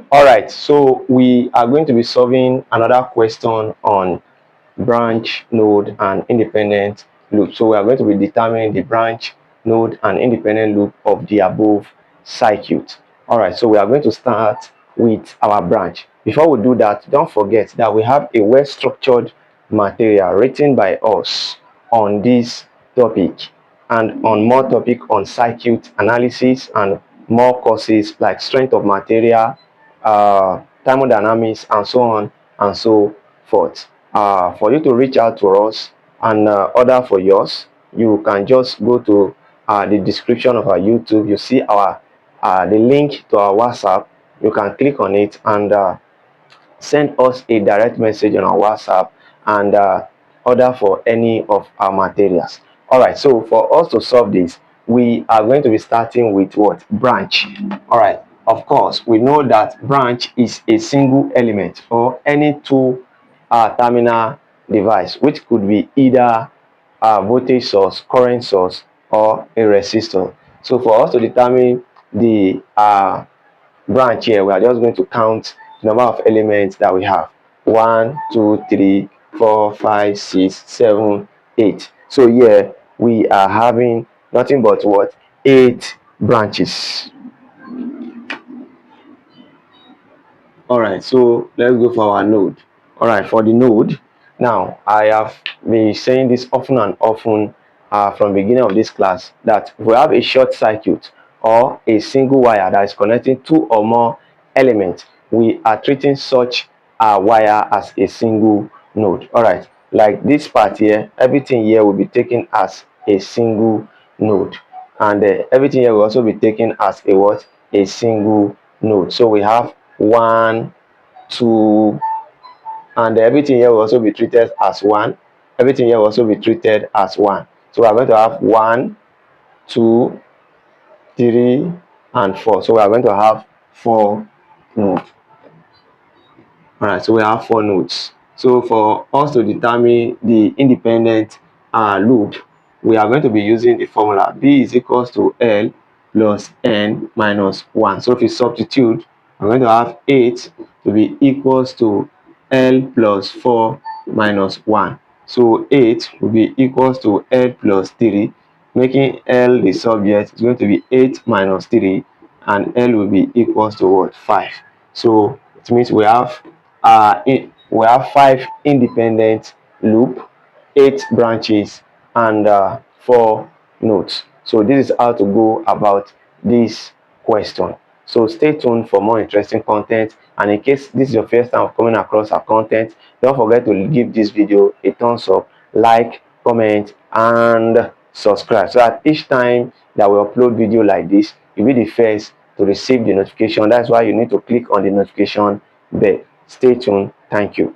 All right, so we are going to be solving another question on branch, node, and independent loop. So we are going to be determining the branch, node, and independent loop of the above circuit. All right, so we are going to start with our branch. Before we do that, don't forget that we have a well-structured material written by us on this topic and on more topic on circuit analysis and more courses like strength of material, thermodynamics, and so on and so forth. For you to reach out to us and order for yours, you can just go to the description of our YouTube. You see our the link to our WhatsApp. You can click on it and send us a direct message on our WhatsApp and order for any of our materials. All right, so for us to solve this, we are going to be starting with what? Branch. All right, of course, we know that branch is a single element or any two terminal device, which could be either a voltage source, current source, or a resistor. So for us to determine the branch here, we are just going to count the number of elements that we have. 1, 2, 3, 4, 5, 6, 7, 8. So here we are having nothing but what? 8 branches. All right, so let's go for our node. All right, for the node, now I have been saying this often and often from the beginning of this class, that we have a short circuit or a single wire that is connecting two or more elements, we are treating such a wire as a single node. All right, like this part here, everything here will be taken as a single node, and everything here will also be taken as a what? A single node. So we have 1, 2, and everything here will also be treated as 1. Everything here will also be treated as 1. So we are going to have 1, 2, 3, and 4. So we are going to have 4 nodes. All right, so we have 4 nodes. So for us to determine the independent loop, we are going to be using the formula B is equals to L plus N minus 1. So if you substitute, I'm going to have 8 to be equals to L plus 4 minus 1. So 8 will be equals to L plus 3, making L the subject. It's going to be 8 minus 3, and L will be equals to what? 5. So it means we have we have 5 independent loop, 8 branches, and 4 nodes. So this is how to go about this question. So stay tuned for more interesting content, and in case this is your first time of coming across our content, don't forget to give this video a thumbs up, like, comment, and subscribe, so that each time that we upload video like this, you'll be the first to receive the notification. That's why you need to click on the notification bell. Stay tuned. Thank you.